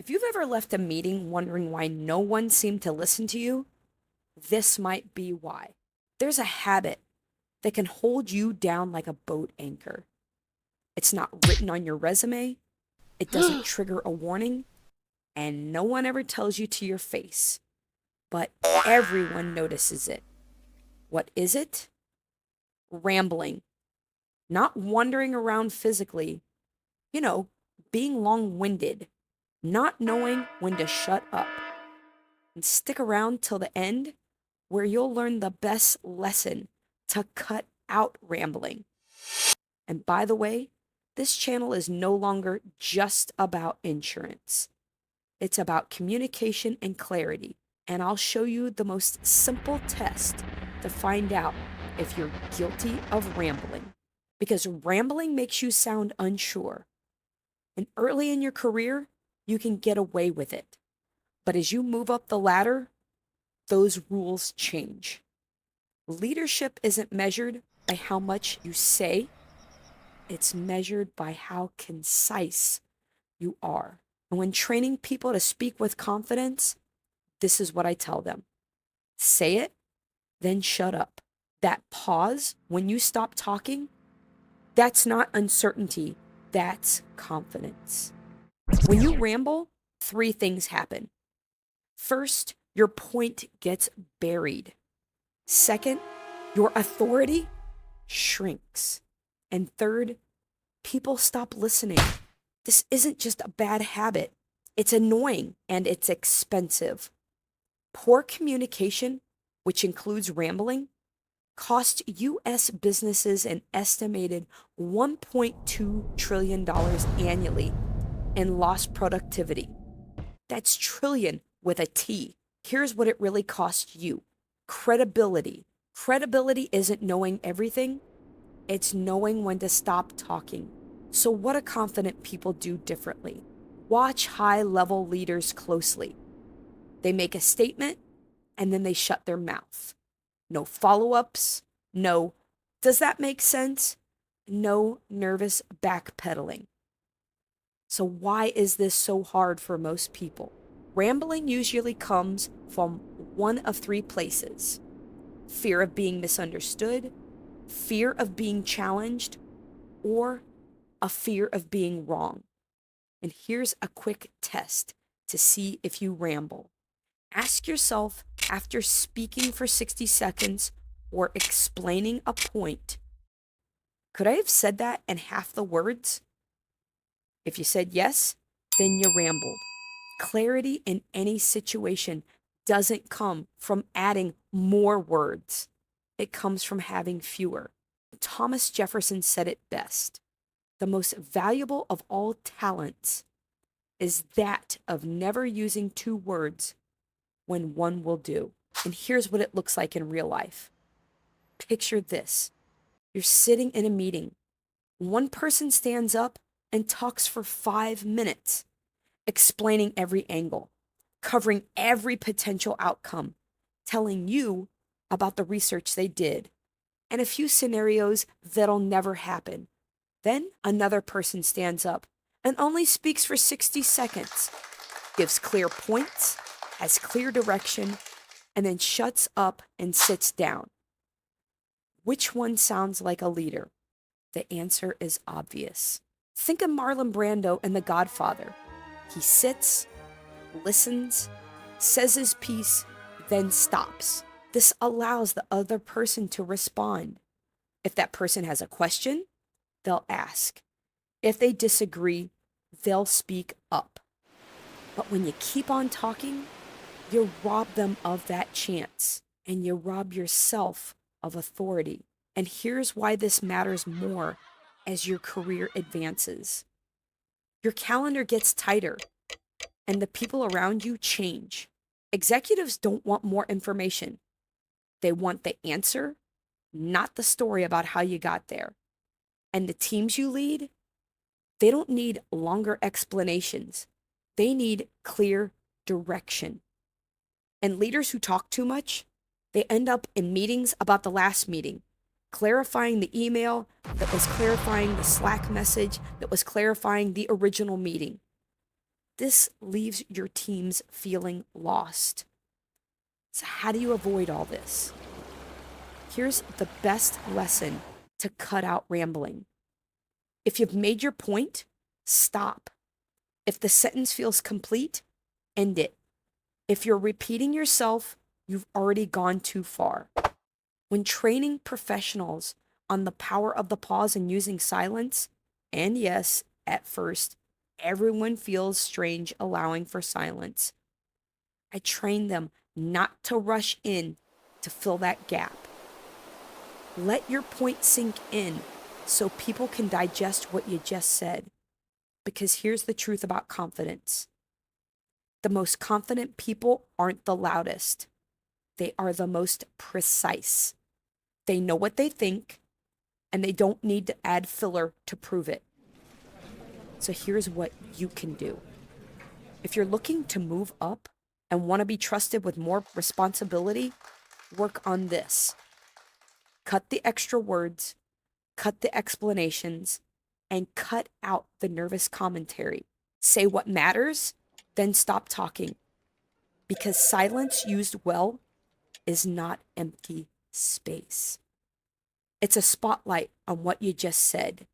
If you've ever left a meeting wondering why no one seemed to listen to you, this might be why. There's a habit that can hold you down like a boat anchor. It's not written on your resume, it doesn't trigger a warning, and no one ever tells you to your face. But everyone notices it. What is it? Rambling. Not wandering around physically, you know, being long winded, not knowing when to shut up. And stick around till the end, where you'll learn the best lesson to cut out rambling. And by the way, this channel is no longer just about insurance. It's about communication and clarity. And I'll show you the most simple test to find out if you're guilty of rambling. Because rambling makes you sound unsure. And early in your career, you can get away with it. But as you move up the ladder, those rules change. Leadership isn't measured by how much you say, it's measured by how concise you are. And when training people to speak with confidence, this is what I tell them. Say it, then shut up. That pause when you stop talking, that's not uncertainty, that's confidence. When you ramble, three things happen. First, your point gets buried. Second, your authority shrinks. And third, people stop listening. This isn't just a bad habit. It's annoying and it's expensive. Poor communication, which includes rambling, cost U.S. businesses an estimated $1.2 trillion annually in lost productivity. That's trillion with a T. Here's what it really costs you. Credibility. Credibility isn't knowing everything, it's knowing when to stop talking. So what do confident people do differently? Watch high-level leaders closely. They make a statement, and then they shut their mouth. No follow-ups, no, does that make sense? No nervous backpedaling. So why is this so hard for most people? Rambling usually comes from one of three places: fear of being misunderstood, fear of being challenged, or a fear of being wrong. And here's a quick test to see if you ramble. Ask yourself, after speaking for 60 seconds or explaining a point, could I have said that in half the words? If you said yes, then you rambled. Clarity in any situation doesn't come from adding more words. It comes from having fewer. Thomas Jefferson said it best. The most valuable of all talents is that of never using two words when one will do. And here's what it looks like in real life. Picture this. You're sitting in a meeting. One person stands up and talks for 5 minutes, explaining every angle, covering every potential outcome, telling you about the research they did, and a few scenarios that'll never happen. Then another person stands up and only speaks for 60 seconds, gives clear points, has clear direction, and then shuts up and sits down. Which one sounds like a leader? The answer is obvious. Think of Marlon Brando in The Godfather. He sits, listens, says his piece, then stops. This allows the other person to respond. If that person has a question, they'll ask. If they disagree, they'll speak up. But when you keep on talking, you rob them of that chance, and you rob yourself of authority. And here's why this matters more as your career advances. Your calendar gets tighter, and the people around you change. Executives don't want more information. They want the answer, not the story about how you got there. And the teams you lead, they don't need longer explanations. They need clear direction. And leaders who talk too much, they end up in meetings about the last meeting, clarifying the email that was clarifying the Slack message that was clarifying the original meeting. this leaves your teams feeling lost. So, how do you avoid all this? Here's the best lesson to cut out rambling. If you've made your point, stop. If the sentence feels complete, end it. If you're repeating yourself, you've already gone too far. When training professionals on the power of the pause and using silence, and yes, at first, everyone feels strange allowing for silence. I train them not to rush in to fill that gap. Let your point sink in so people can digest what you just said. Because here's the truth about confidence: the most confident people aren't the loudest, they are the most precise. They know what they think, and they don't need to add filler to prove it. So here's what you can do. If you're looking to move up and want to be trusted with more responsibility, work on this. Cut the extra words, cut the explanations, and cut out the nervous commentary. Say what matters, then stop talking. Because silence used well is not empty space. It's a spotlight on what you just said.